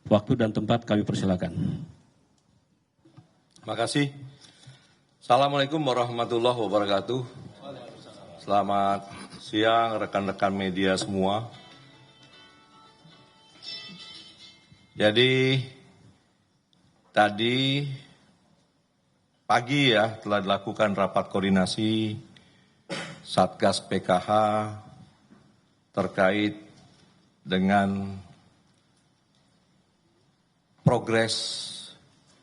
Waktu dan tempat kami persilakan. Terima kasih. Assalamualaikum warahmatullahi wabarakatuh. Selamat siang rekan-rekan media semua. Jadi tadi pagi ya telah dilakukan rapat koordinasi Satgas PKH terkait dengan progres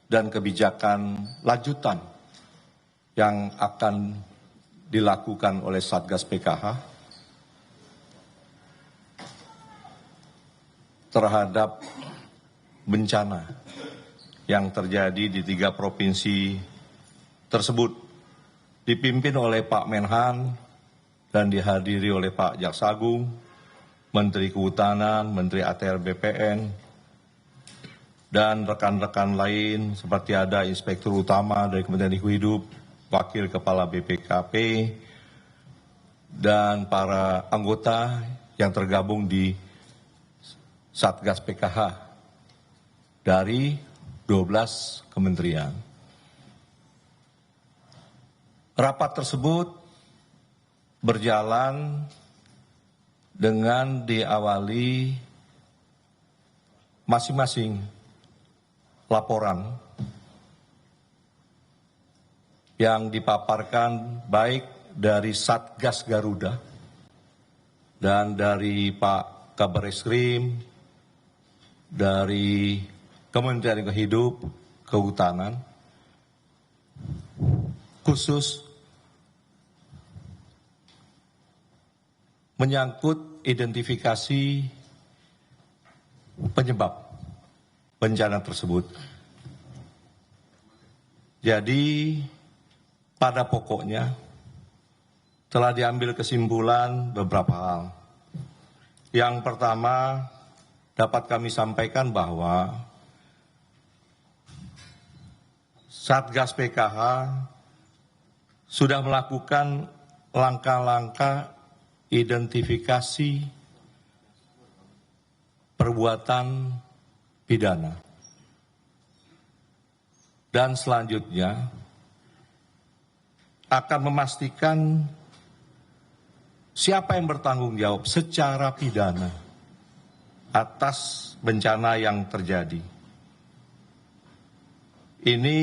dan kebijakan lanjutan yang akan dilakukan oleh Satgas PKH terhadap bencana yang terjadi di 3 provinsi tersebut, dipimpin oleh Pak Menhan dan dihadiri oleh Pak Jaksa Agung, Menteri Kehutanan, Menteri ATR BPN, dan rekan-rekan lain seperti ada Inspektur Utama dari Kementerian Lingkungan Hidup, Wakil Kepala BPKP, dan para anggota yang tergabung di Satgas PKH dari 12 kementerian. Rapat tersebut berjalan dengan diawali masing-masing laporan yang dipaparkan baik dari Satgas Garuda dan dari Pak Kabar Eskrim, dari Kementerian Lingkungan Hidup, Kehutanan, khusus menyangkut identifikasi penyebab bencana tersebut. Jadi pada pokoknya telah diambil kesimpulan beberapa hal. Yang pertama dapat kami sampaikan bahwa Satgas PKH sudah melakukan langkah-langkah identifikasi perbuatan pidana. Dan selanjutnya akan memastikan siapa yang bertanggung jawab secara pidana atas bencana yang terjadi. Ini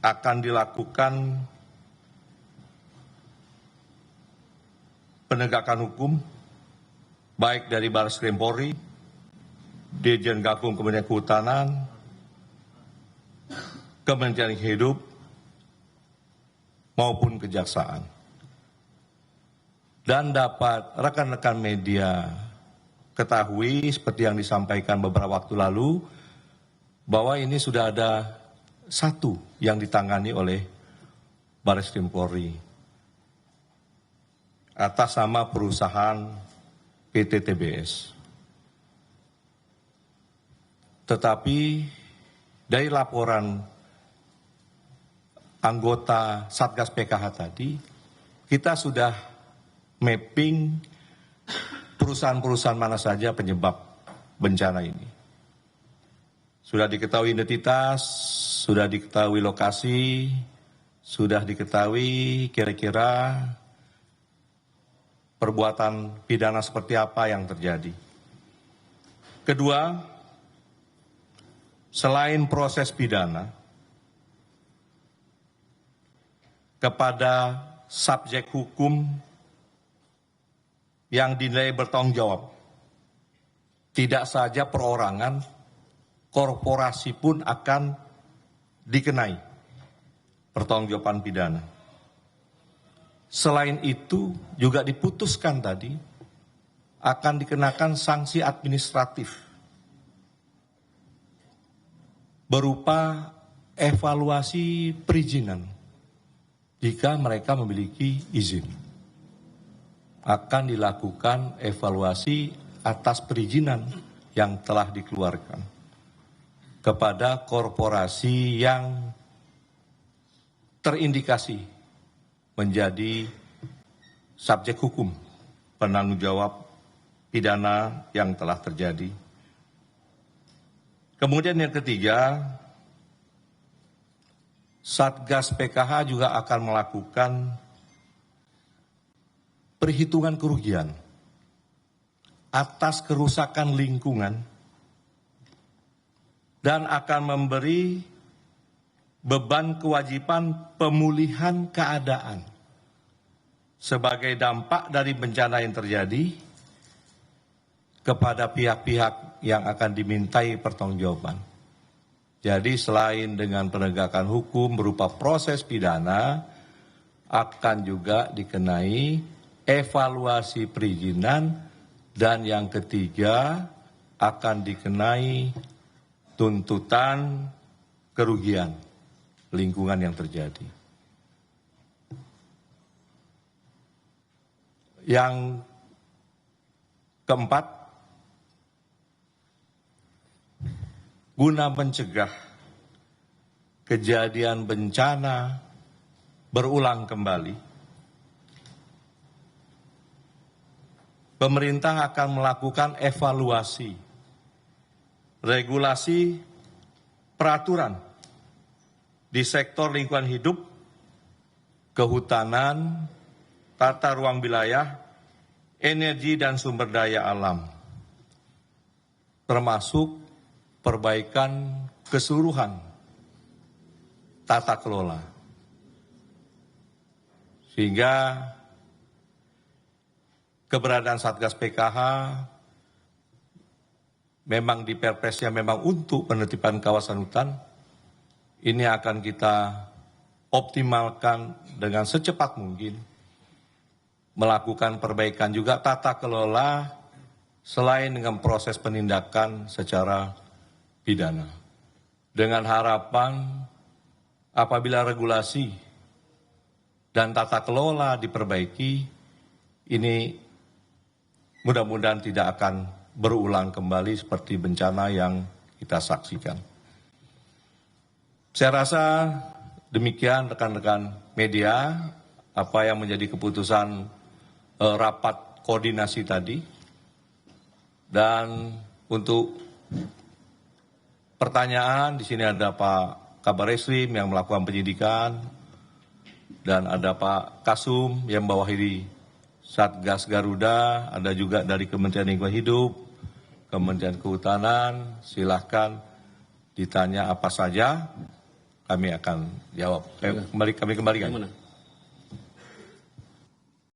akan dilakukan penegakan hukum baik dari Barreskrim Polri, Dirjen Gakum Kementerian Kehutanan, Kementerian Hidup, maupun Kejaksaan. Dan dapat rekan-rekan media ketahui seperti yang disampaikan beberapa waktu lalu, bahwa ini sudah ada 1 yang ditangani oleh Barreskrim Polri atas nama perusahaan PT TBS. Tetapi dari laporan anggota Satgas PKH tadi, kita sudah mapping perusahaan-perusahaan mana saja penyebab bencana ini. Sudah diketahui identitas, sudah diketahui lokasi, sudah diketahui kira-kira perbuatan pidana seperti apa yang terjadi. Kedua, selain proses pidana, kepada subjek hukum yang dinilai bertanggung jawab, tidak saja perorangan, korporasi pun akan dikenai pertanggungjawaban pidana. Selain itu juga diputuskan tadi akan dikenakan sanksi administratif berupa evaluasi perizinan jika mereka memiliki izin. Akan dilakukan evaluasi atas perizinan yang telah dikeluarkan kepada korporasi yang terindikasi menjadi subjek hukum penanggung jawab pidana yang telah terjadi. Kemudian yang ketiga, Satgas PKH juga akan melakukan perhitungan kerugian atas kerusakan lingkungan dan akan memberi beban kewajiban pemulihan keadaan sebagai dampak dari bencana yang terjadi kepada pihak-pihak yang akan dimintai pertanggungjawaban. Jadi selain dengan penegakan hukum berupa proses pidana, akan juga dikenai evaluasi perizinan, dan yang ketiga akan dikenai tuntutan kerugian lingkungan yang terjadi. Yang keempat, guna mencegah kejadian bencana berulang kembali, pemerintah akan melakukan evaluasi regulasi peraturan di sektor lingkungan hidup, kehutanan, tata ruang wilayah, energi dan sumber daya alam, termasuk perbaikan keseluruhan tata kelola. Sehingga keberadaan Satgas PKH memang di Perpresnya memang untuk penertiban kawasan hutan, ini akan kita optimalkan dengan secepat mungkin, melakukan perbaikan juga tata kelola selain dengan proses penindakan secara pidana. Dengan harapan apabila regulasi dan tata kelola diperbaiki, ini mudah-mudahan tidak akan berulang kembali seperti bencana yang kita saksikan. Saya rasa demikian rekan-rekan media, apa yang menjadi keputusan rapat koordinasi tadi. Dan untuk pertanyaan, di sini ada Pak Kabar Eskrim yang melakukan penyidikan, dan ada Pak Kasum yang membawahi Satgas Garuda, ada juga dari Kementerian Lingkungan Hidup, Kementerian Kehutanan. Silahkan ditanya apa saja, kami akan jawab. Kami kembalikan.